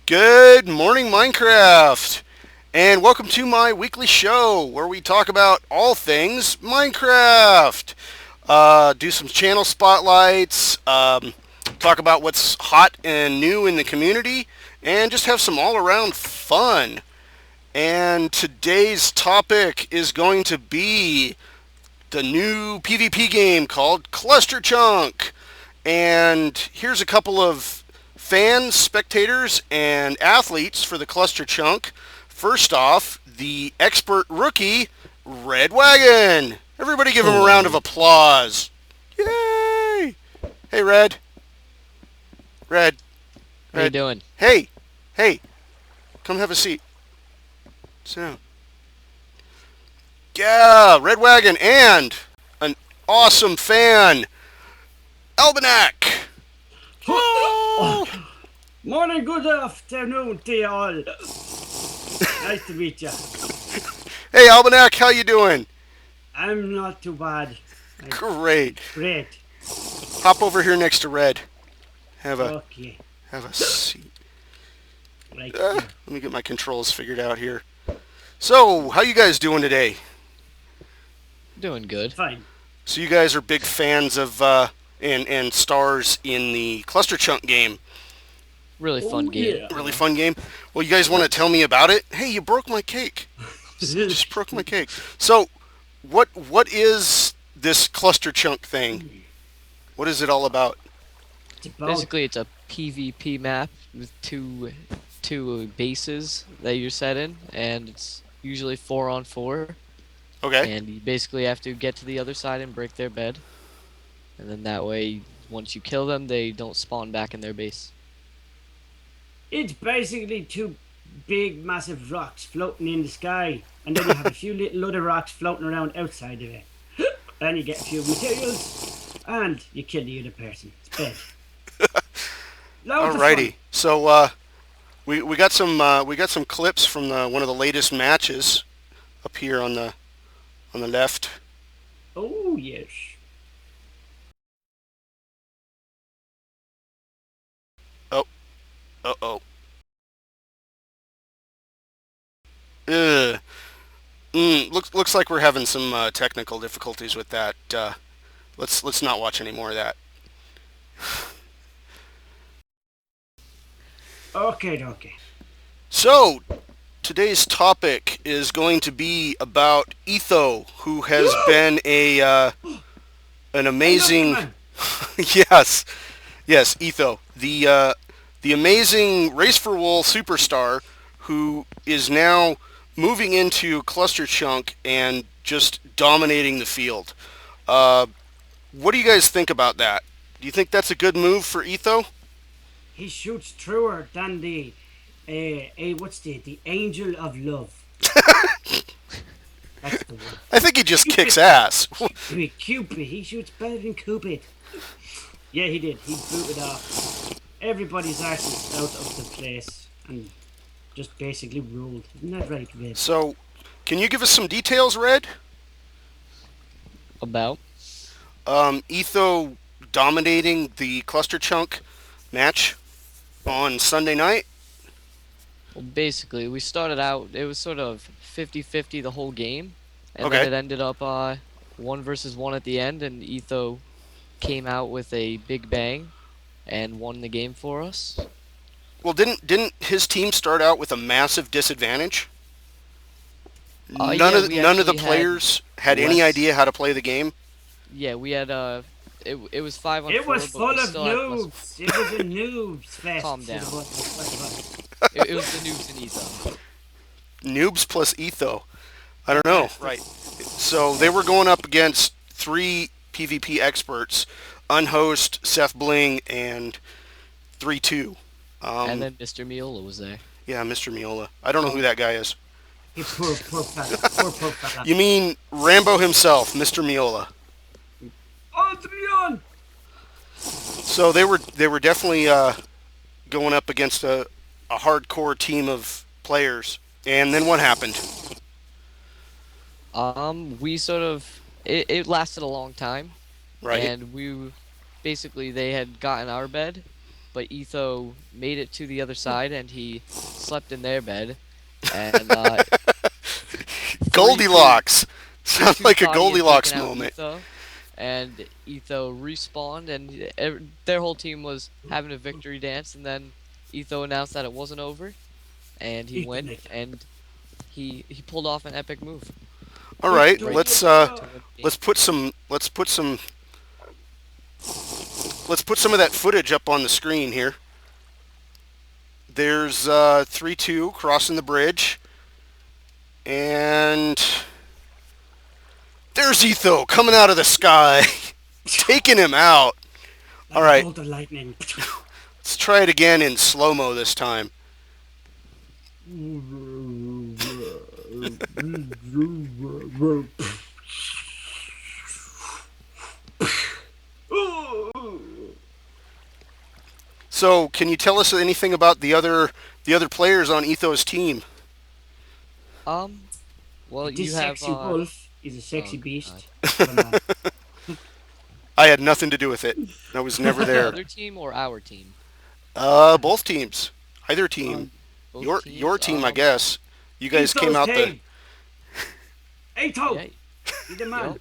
Good morning, Minecraft, and welcome to my weekly show where we talk about all things Minecraft. Do some channel spotlights, talk about what's hot and new in the community, and just have some all-around fun. And today's topic is going to be the new PvP game called Cluster Chunk. And here's a couple of fans, spectators, and athletes for the Cluster Chunk. First off, the expert rookie, Red Wagon. Everybody give him a round of Hello. applause. Yay! Hey, Red. Red. How you Red. doing? Hey. Hey. Come have a seat. Sit down. Yeah, Red Wagon and an awesome fan, Almanac. Oh, Oh! morning, good afternoon to you all. Nice to meet you. Hey, Almanac, how you doing? I'm not too bad. Great. Great. Hop over here next to Red. Have a Okay. have a seat. Right here. Let me get my controls figured out here. So, how you guys doing today? Doing good. Fine. So you guys are big fans of and stars in the Cluster Chunk game. Really fun Oh, game. yeah. Really fun game. Well, you guys want to tell me about it? Hey, you broke my cake. Just broke my cake. So, what is this Cluster Chunk thing? What is it all about? It's about Basically, it's a PvP map with two bases that you're set in, and it's usually 4-on-4. Okay. And you basically have to get to the other side and break their bed, and then that way, once you kill them, they don't spawn back in their base. it's basically two big, massive rocks floating in the sky, and then you have a few little other rocks floating around outside of it. And you get a few materials, and you kill the other person. It's bad. Loads of fun. Alrighty. So we got some clips from one of the latest matches up here on the left. Oh yes. Oh, oh. Ugh. Looks like we're having some technical difficulties with that. Let's not watch any more of that. Okay, okay. So today's topic is going to be about Etho, who has been an I love that amazing man. yes, Etho, the amazing Race for Wool superstar who is now moving into Cluster Chunk and just dominating the field. Uh, what do you guys think about that? Do you think that's a good move for Etho? He shoots truer than the what's the angel of love. That's the one. I think he just kicks Cupid. ass. Cupid. He shoots better than Cupid. Yeah, he did. He booted off everybody's asses out of the place and just basically ruled. Isn't that right, Red? So, can you give us some details, Red? About Etho dominating the Cluster Chunk match on Sunday night. well, basically, we started out. It was sort of 50-50 the whole game, and then Okay. it ended up 1 versus 1 at the end, and Etho came out with a big bang and won the game for us. Well, didn't his team start out with a massive disadvantage? Yeah, we None of the actually players had any less. idea how to play the game. Yeah, we had it was 5-on-4, It was but full we of still had less. noobs. It was a noobs fest. Calm So the down. It was the noobs and Etho. Noobs plus Etho. I don't know. Right. So they were going up against three PvP experts: Unhost, Seth Bling, and 3-2. And then Mr. Miola was there. Yeah, Mr. Miola. I don't know who that guy is. He poor fella. Poor fella. You mean Rambo himself, Mr. Miola? Adrian! So they were definitely going up against a hardcore team of players. And then what happened? We sort of it lasted a long time, Right. and basically they had gotten our bed, but Etho made it to the other side and he slept in their bed. And 3-2 Goldilocks. Sounds 3-2 like a thought he had Goldilocks taken out moment. Etho, and Etho respawned, and their whole team was having a victory dance. And then Etho announced that it wasn't over, and he went and he pulled off an epic move. All right, Right. let's To win the game. let's put some of that footage up on the screen here. There's 3-2 crossing the bridge, and there's Etho coming out of the sky, taking him out. All right, Bolt of lightning. let's try it again in slow-mo this time. So, can you tell us anything about the other players on Etho's team? Well, This you have sexy wolf is a sexy oh, beast. I had nothing to do with it. I was never the there. other team or our team? Both teams, either team. Both Your teams, team, I guess. You guys Etho's came out the. team. Etho, Yeah, you're the man.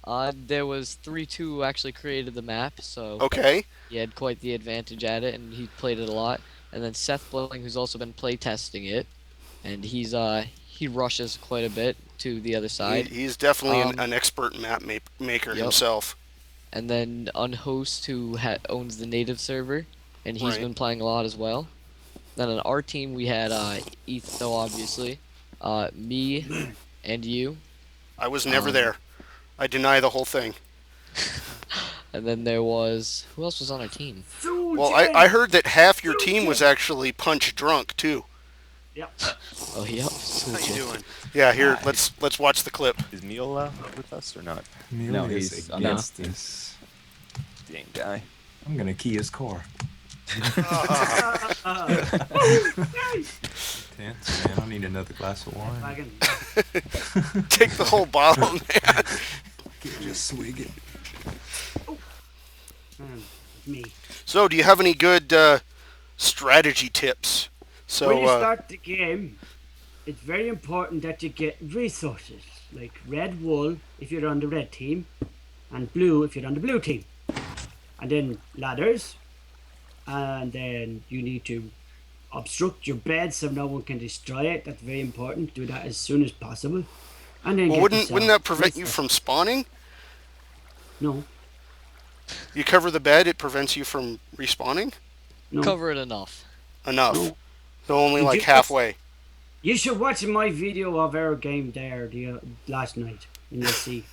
yep. There was 3-2 who actually created the map, so Okay. he had quite the advantage at it, and he played it a lot. And then Seth Bling, who's also been play testing it, and he rushes quite a bit to the other side. He's definitely Um, an expert map maker Yep. himself. And then Unhost, who owns the native server, and he's Right. been playing a lot as well. Then on our team we had Etho, obviously, me, and you. I was never um, there. I deny the whole thing. And then there was who else was on our team? Well, I heard that half your team was actually punch drunk too. Yep. Oh, yep. How you doing? Yeah, here. Let's watch the clip. Is Miola with us or not? No, is he's against against this. Dang guy. I'm gonna key his core. Tense, man. I need another glass of wine. Wagon. Take the whole bottle, man. Can't just swig it. Me. So, do you have any good strategy tips? So, When you start the game, it's very important that you get resources like red wool if you're on the red team, and blue if you're on the blue team, and then ladders, and then you need to obstruct your bed so no one can destroy it. That's very important. Do that as soon as possible, and then well, get wouldn't yourself that prevent you resources. from spawning? No, You cover the bed, it prevents you from respawning. no. Cover it enough. Enough. No. So only Did like you- halfway. You should watch my video of our game there last night, and you'll see.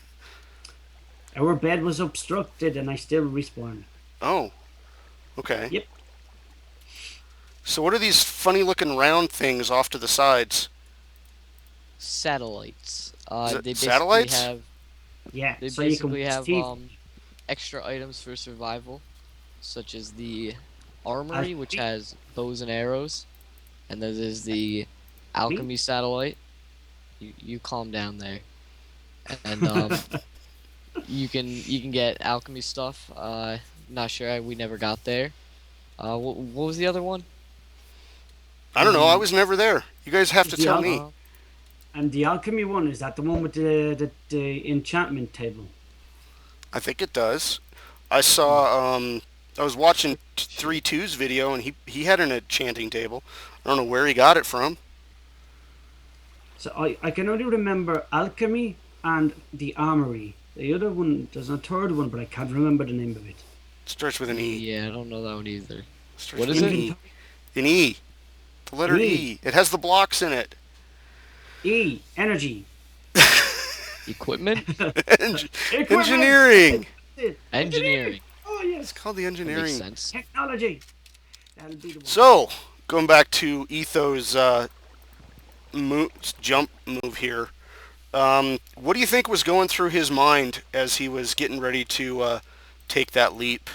Our bed was obstructed, and I still respawned. Oh. Okay. Yep. So what are these funny looking round things off to the sides? Satellites. Is it They basically satellites? have Yeah, they so you basically can have see. extra items for survival, such as the armory, which see. has bows and arrows, and then there's the alchemy satellite. You calm down there, and you can get alchemy stuff. Not sure, we never got there. What was the other one? I don't know. I was never there. You guys have to The tell al- me. And the alchemy one, is that the one with the enchantment table? I think it does. I saw. I was watching 3-2's video, and he had an enchanting table. I don't know where he got it from. So I can only remember alchemy and the armory. The other one, there's a third one, but I can't remember the name of it. It starts with an E. Yeah, I don't know that one either. Starts What with is an it? E. An E. The letter E. E. It has the blocks in it. E, energy. Equipment, Eng- Equipment. Engineering. engineering. Oh It's yes, called the That makes engineering. sense. technology. That'll be the one. So, going back to Etho's jump move here, what do you think was going through his mind as he was getting ready to take that leap?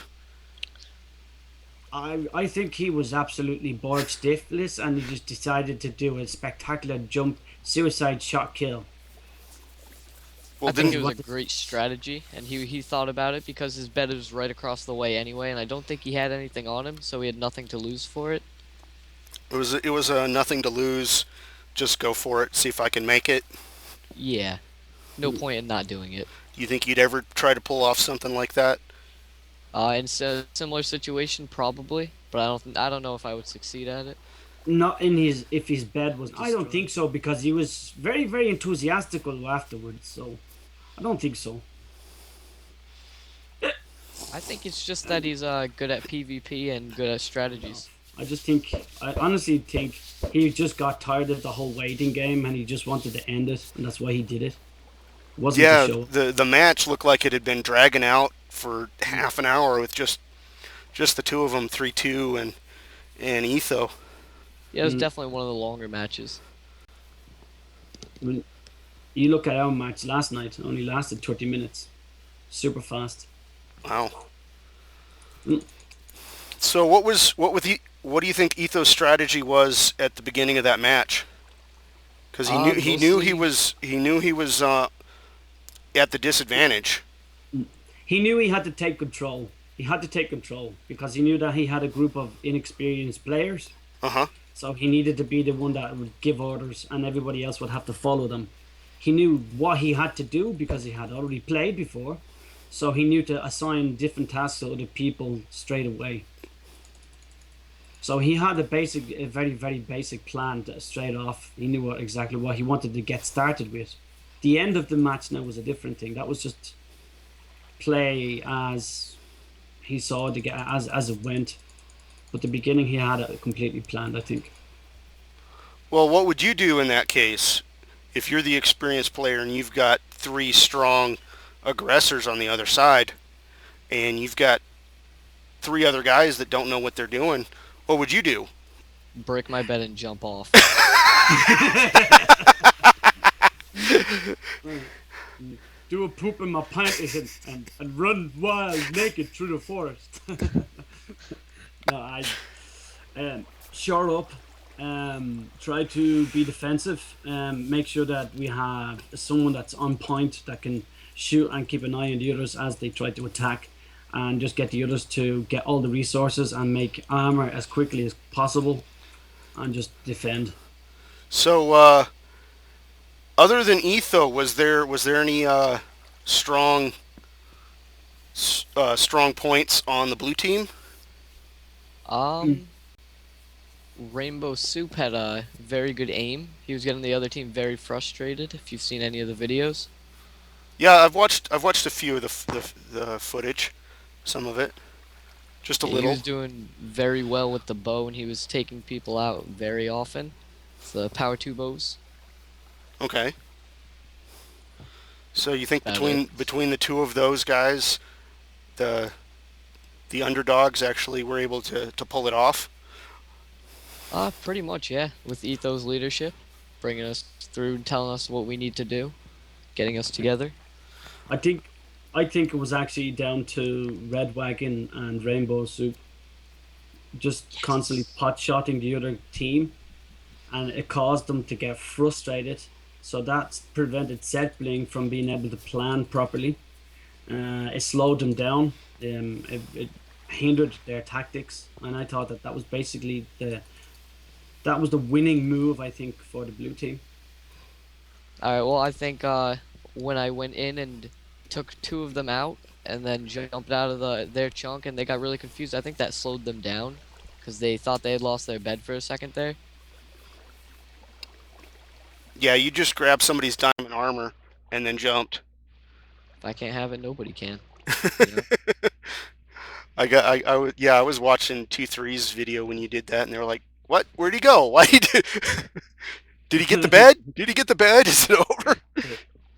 I think he was absolutely bored stiffless, and he just decided to do a spectacular jump, suicide shot kill. Well, I think it didn't was a great strategy, and he thought about it because his bed was right across the way anyway, and I don't think he had anything on him, so he had nothing to lose for it. it was a nothing to lose. Just go for it. See if I can make it. Yeah, no point in not doing it. You think you'd ever try to pull off something like that? In a similar situation, probably, but I don't know if I would succeed at it. Not in his if his bed was. I don't think so because he was very very enthusiastical afterwards. So I don't think so. I think it's just that he's good at PvP and good at strategies. I honestly think he just got tired of the whole waiting game and he just wanted to end it, and that's why he did it. Wasn't to Yeah, show. the match looked like it had been dragging out for half an hour with just the two of them, 3-2 and Etho. Yeah, it was definitely one of the longer matches. When you look at our match last night, it only lasted 30 minutes. Super fast. Wow. Mm. So what do you think Etho's strategy was at the beginning of that match? Because he knew he was at the disadvantage. He knew he had to take control. He had to take control because he knew that he had a group of inexperienced players. Uh huh. So he needed to be the one that would give orders and everybody else would have to follow them. He knew what he had to do because he had already played before. So he knew to assign different tasks to other people straight away. So he had a very, very basic plan straight off. He knew exactly what he wanted to get started with. The end of the match now was a different thing. That was just play as he saw it as it went. But the beginning he had it completely planned, I think. Well, what would you do in that case if you're the experienced player and you've got three strong aggressors on the other side, and you've got three other guys that don't know what they're doing? What would you do? Break my bed and jump off. Do a poop in my pants and run wild naked through the forest. No, I shore up, try to be defensive, make sure that we have someone that's on point that can shoot and keep an eye on the others as they try to attack, and just get the others to get all the resources and make armor as quickly as possible, and just defend. So, other than Etho, was there any strong strong points on the blue team? Rainbow Soup had a very good aim. He was getting the other team very frustrated. If you've seen any of the videos. Yeah, I've watched a few of the footage, some of it, just a He little. was doing very well with the bow, and he was taking people out very often. It's the power 2 bows. Okay. So you think About between the two of those guys, the underdogs actually were able to pull it off? Pretty much, yeah. With Etho's leadership, bringing us through, telling us what we need to do, getting us together. I think it was actually down to Red Wagon and Rainbow Soup just constantly pot-shotting the other team, and it caused them to get frustrated. So that prevented Zetbling from being able to plan properly. It slowed them down. It hindered their tactics, and I thought that was basically that was the winning move, I think, for the blue team. Alright, well, I think when I went in and took two of them out and then jumped out of their chunk and they got really confused, I think that slowed them down because they thought they had lost their bed for a second there. Yeah, you just grabbed somebody's diamond armor and then jumped. If I can't have it, nobody can. You know? I was watching 2-3's video when you did that, and they were like, "What? Where'd he go? Why did did he get the bed? Did he get the bed? Is it over?"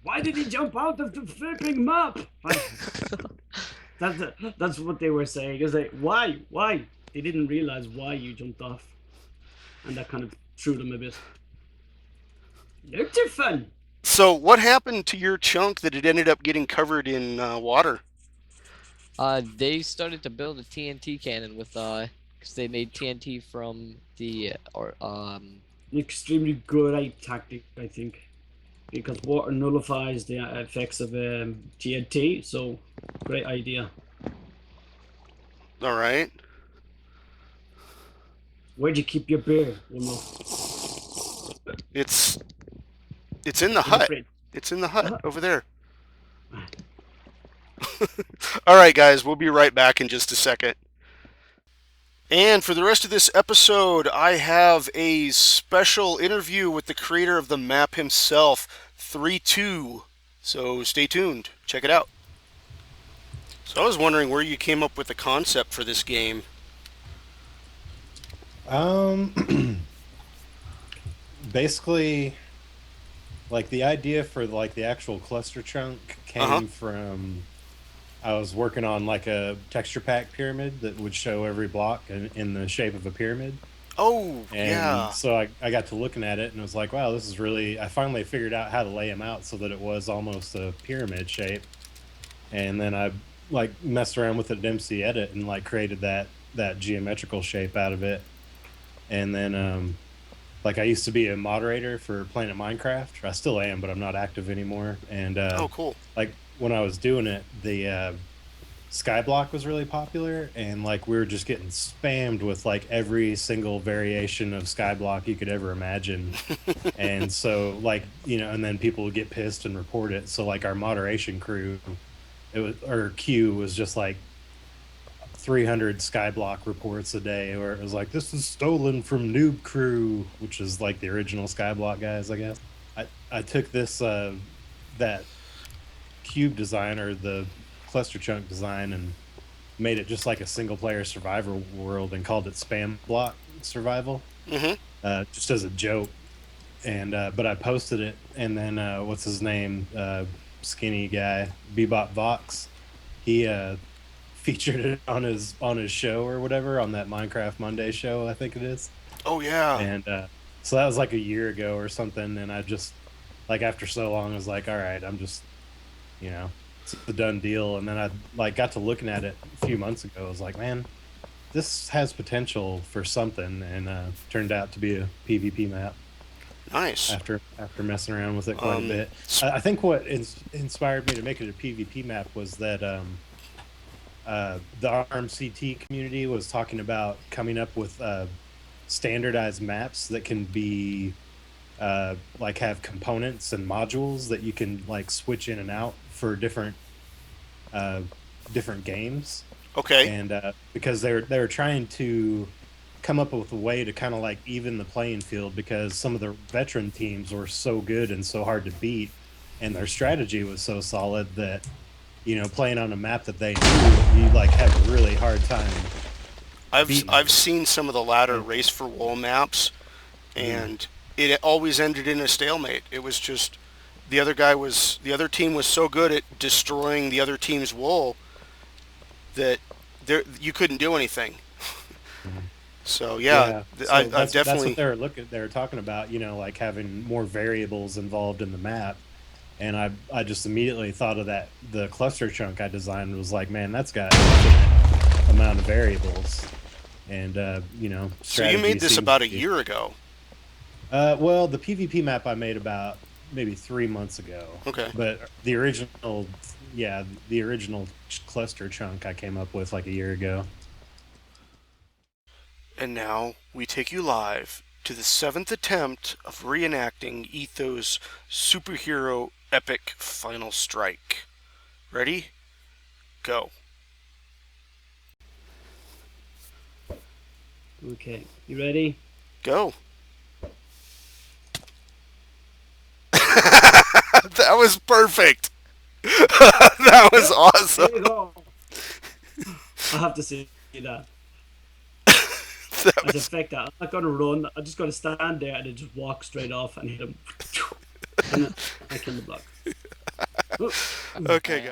Why did he jump out of the flipping map? That's what they were saying. It's like, why? They didn't realize why you jumped off, and that kind of threw them a bit. Looked it fun. So what happened to your chunk that it ended up getting covered in water? They started to build a TNT cannon with because they made TNT from the An extremely good tactic, I think. because water nullifies the effects of TNT. So, great idea. All right. Where'd you keep your beer, OneWolfe? It's it's in the In the hut. fridge. It's in the hut Uh-huh. over there. All right, guys, we'll be right back in just a second. And for the rest of this episode, I have a special interview with the creator of the map himself, 3-2. So stay tuned. Check it out. So I was wondering where you came up with the concept for this game. Basically, like the idea for like the actual cluster chunk Uh-huh. came from I was working on like a texture pack pyramid that would show every block in the shape of a pyramid. Oh, And yeah. so I got to looking at it and was like, wow, this is really, I finally figured out how to lay them out so that it was almost a pyramid shape. And then I like messed around with the Dempsey edit and like created that geometrical shape out of it. And then like I used to be a moderator for Planet Minecraft. I still am, but I'm not active anymore. And Oh, cool. like when I was doing it, the Skyblock was really popular, and like we were just getting spammed with like every single variation of Skyblock you could ever imagine. And so like, you know, and then people would get pissed and report it. So like our moderation crew, it was, or queue was just like 300 Skyblock reports a day, where it was like, this is stolen from Noob Crew, which is like the original Skyblock guys, I guess. I took this that cube design, or the cluster chunk design, and made it just like a single player survivor world and called it Spam Block Survival, Mm-hmm. just as a joke. And but I posted it, and then what's his name, skinny guy, Bebop Vox, he featured it on his show or whatever, on that Minecraft Monday show, I think it is. Oh, yeah. And so that was like a year ago or something, and I just, like, after so long, I was like, all right, I'm just, you know, it's a done deal. And then I like got to looking at it a few months ago. I was like, man, this has potential for something, and turned out to be a PvP map Nice. after messing around with it quite a bit. s- I think what inspired me to make it a PvP map was that the RMCT community was talking about coming up with standardized maps that can be like have components and modules that you can like switch in and out for different games. Okay. And because they were trying to come up with a way to kind of like even the playing field, because some of the veteran teams were so good and so hard to beat, and their strategy was so solid that, you know, playing on a map that they knew, you like have a really hard time. beating I've them. seen some of the latter Yeah. Race for Wool maps, and it always ended in a stalemate. It was just the other team was so good at destroying the other team's wool that you couldn't do anything. Mhm. So Yeah, so I've that's what definitely. they were talking about, you know, like having more variables involved in the map. And I just immediately thought of that. The cluster chunk I designed was like, man, that's got infinite amount of variables. And you know, So you strategy made this seems about to a be, year ago. well, the PvP map I made about maybe 3 months ago. Okay. But the original cluster chunk I came up with like a year ago. And now we take you live to the seventh attempt of reenacting Etho's superhero epic final strike. Ready? Go. Okay, you ready? Go. That was perfect. That was Here awesome. you go. I have to see that. That As a was effect, I'm not gonna run. I'm just gonna stand there and then just walk straight off and hit him. And then I kill the block. okay, guys.